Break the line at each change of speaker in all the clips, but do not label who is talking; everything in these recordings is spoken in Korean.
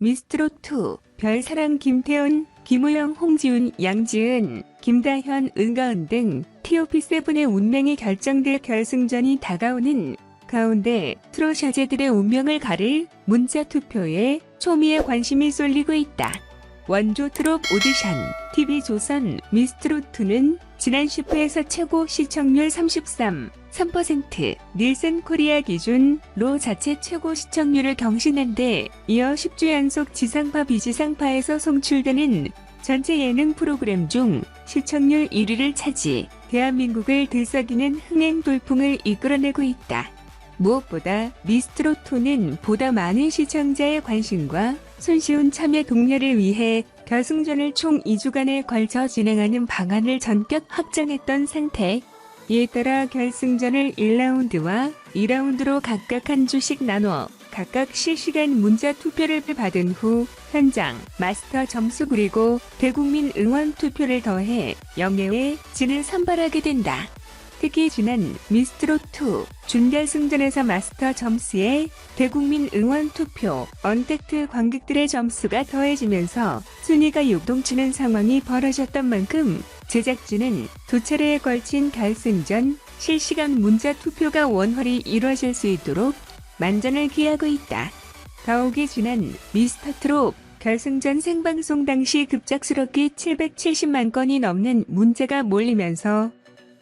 미스트롯2, 별사랑 김태현, 김우영, 홍지훈, 양지은, 김다현, 은가은 등 TOP7의 운명이 결정될 결승전이 다가오는 가운데 트롯 여제들의 운명을 가릴 문자 투표에 초미의 관심이 쏠리고 있다. 원조 트롯 오디션, TV조선 미스트롯2는 지난 10회에서 최고 시청률 33% 닐슨 코리아 기준로 자체 최고 시청률을 경신한 데 이어 10주 연속 지상파 비지상파에서 송출되는 전체 예능 프로그램 중 시청률 1위를 차지, 대한민국을 들썩이는 흥행 돌풍을 이끌어내고 있다. 무엇보다 미스트롯2는 보다 많은 시청자의 관심과 손쉬운 참여 독려를 위해 결승전을 총 2주간에 걸쳐 진행하는 방안을 전격 확정했던 상태. 이에 따라 결승전을 1라운드와 2라운드로 각각 한 주씩 나눠 각각 실시간 문자 투표를 받은 후 현장, 마스터 점수 그리고 대국민 응원 투표를 더해 영예의 진을 선발하게 된다. 특히 지난 미스트롯2 준결승전에서 마스터 점수에 대국민 응원 투표, 언택트 관객들의 점수가 더해지면서 순위가 요동치는 상황이 벌어졌던 만큼 제작진은 두 차례에 걸친 결승전 실시간 문자 투표가 원활히 이루어질 수 있도록 만전을 기하고 있다. 더욱이 지난 미스터트롯 결승전 생방송 당시 급작스럽게 770만 건이 넘는 문자가 몰리면서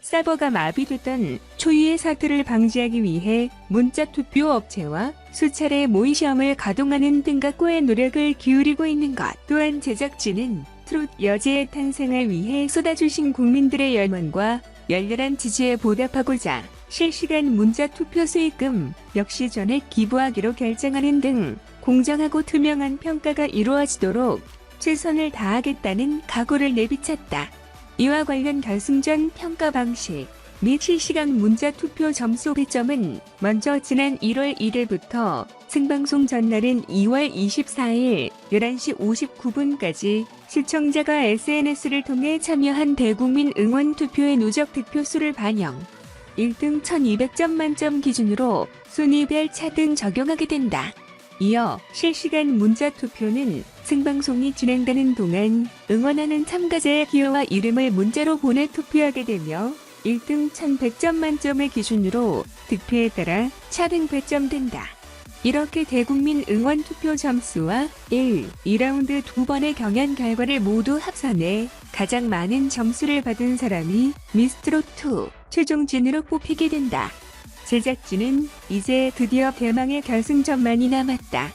서버가 마비됐던 초유의 사태를 방지하기 위해 문자투표 업체와 수차례 모의시험을 가동하는 등 각고의 노력을 기울이고 있는 것. 또한 제작진은 트롯 여제의 탄생을 위해 쏟아주신 국민들의 열망과 열렬한 지지에 보답하고자 실시간 문자투표 수익금 역시 전액 기부하기로 결정하는 등 공정하고 투명한 평가가 이루어지도록 최선을 다하겠다는 각오를 내비쳤다. 이와 관련 결승전 평가 방식 및 실시간 문자 투표 점수 배점은 먼저 지난 1월 1일부터 생방송 전날인 2월 24일 11시 59분까지 시청자가 SNS를 통해 참여한 대국민 응원 투표의 누적 득표수를 반영, 1등 1200점 만점 기준으로 순위별 차등 적용하게 된다. 이어 실시간 문자 투표는 생방송이 진행되는 동안 응원하는 참가자의 기호와 이름을 문자로 보내 투표하게 되며 1등 1100점 만점을 기준으로 득표에 따라 차등 배점된다. 이렇게 대국민 응원 투표 점수와 1, 2라운드 두 번의 경연 결과를 모두 합산해 가장 많은 점수를 받은 사람이 미스트롯2 최종진으로 뽑히게 된다. 제작진은 이제 드디어 대망의 결승전만이 남았다.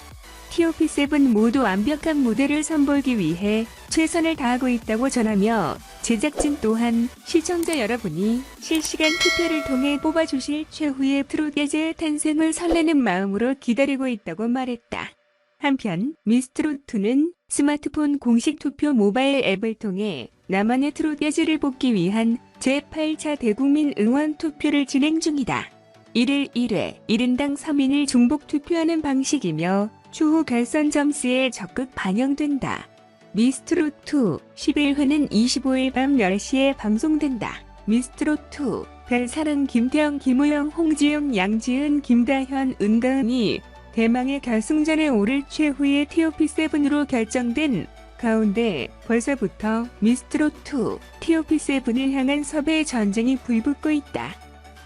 TOP7 모두 완벽한 무대를 선보이기 위해 최선을 다하고 있다고 전하며 제작진 또한 시청자 여러분이 실시간 투표를 통해 뽑아주실 최후의 트롯 여제의 탄생을 설레는 마음으로 기다리고 있다고 말했다. 한편 미스트롯2는 스마트폰 공식 투표 모바일 앱을 통해 나만의 트롯 여제를 뽑기 위한 제8차 대국민 응원 투표를 진행 중이다. 1일 1회 1인당 3인을 중복 투표하는 방식이며 추후 결선 점수에 적극 반영된다. 미스트롯2 11회는 25일 밤 10시에 방송된다. 미스트롯2 별사랑 김태형, 김우영, 홍지영, 양지은, 김다현, 은가은이 대망의 결승전에 오를 최후의 TOP7으로 결정된 가운데 벌써부터 미스트롯2 TOP7을 향한 섭외 전쟁이 불붙고 있다.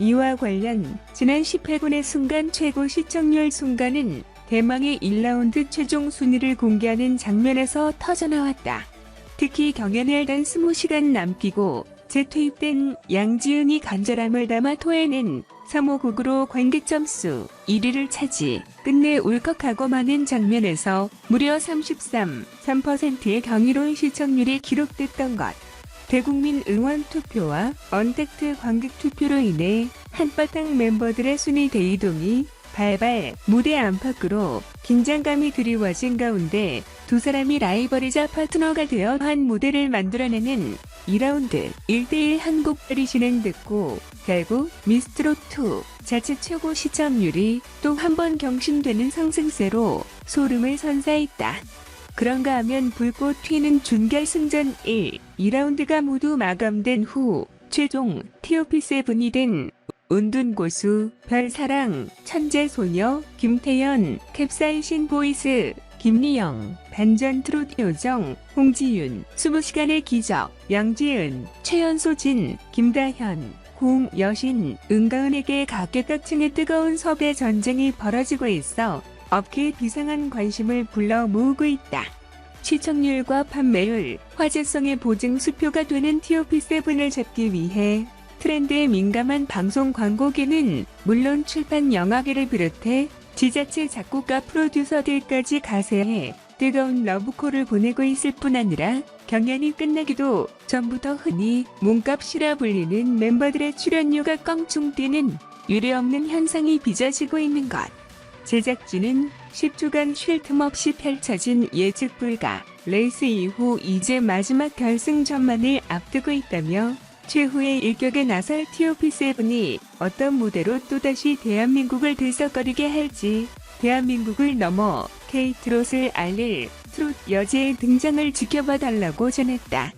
이와 관련 지난 10회군의 순간 최고 시청률 순간은 대망의 1라운드 최종 순위를 공개하는 장면에서 터져나왔다. 특히 경연을 단 20시간 남기고 재투입된 양지은이 간절함을 담아 토해낸 3호곡으로 관객 점수 1위를 차지, 끝내 울컥하고 마는 장면에서 무려 33.3%의 경이로운 시청률이 기록됐던 것. 대국민 응원 투표와 언택트 관객 투표로 인해 한바탕 멤버들의 순위 대이동이 발발 무대 안팎으로 긴장감이 드리워진 가운데 두 사람이 라이벌이자 파트너가 되어 한 무대를 만들어내는 2라운드 1대1 한곡발이 진행됐고 결국 미스트롯2 자체 최고 시청률이 또 한 번 경신되는 상승세로 소름을 선사했다. 그런가 하면 불꽃 튀는 준결승전 1, 2라운드가 모두 마감된 후 최종 TOP7이 된 운둔고수, 별사랑, 천재소녀, 김태현, 캡사이신 보이스, 김리영, 반전 트롯 요정, 홍지윤, 20시간의 기적, 양지은, 최연소진, 김다현, 공여신, 은가은에게 각계각층의 뜨거운 섭외 전쟁이 벌어지고 있어 업계에 비상한 관심을 불러 모으고 있다. 시청률과 판매율, 화제성의 보증 수표가 되는 TOP7을 잡기 위해 트렌드에 민감한 방송 광고계는 물론 출판 영화계를 비롯해 지자체 작곡가 프로듀서들까지 가세해 뜨거운 러브콜을 보내고 있을 뿐 아니라 경연이 끝나기도 전부터 흔히 몸값이라 불리는 멤버들의 출연료가 껑충 뛰는 유례없는 현상이 빚어지고 있는 것. 제작진은 10주간 쉴 틈 없이 펼쳐진 예측 불가 레이스 이후 이제 마지막 결승전만을 앞두고 있다며 최후의 일격에 나설 TOP7이 어떤 무대로 또다시 대한민국을 들썩거리게 할지, 대한민국을 넘어 K-트롯을 알릴 트롯 여제의 등장을 지켜봐 달라고 전했다.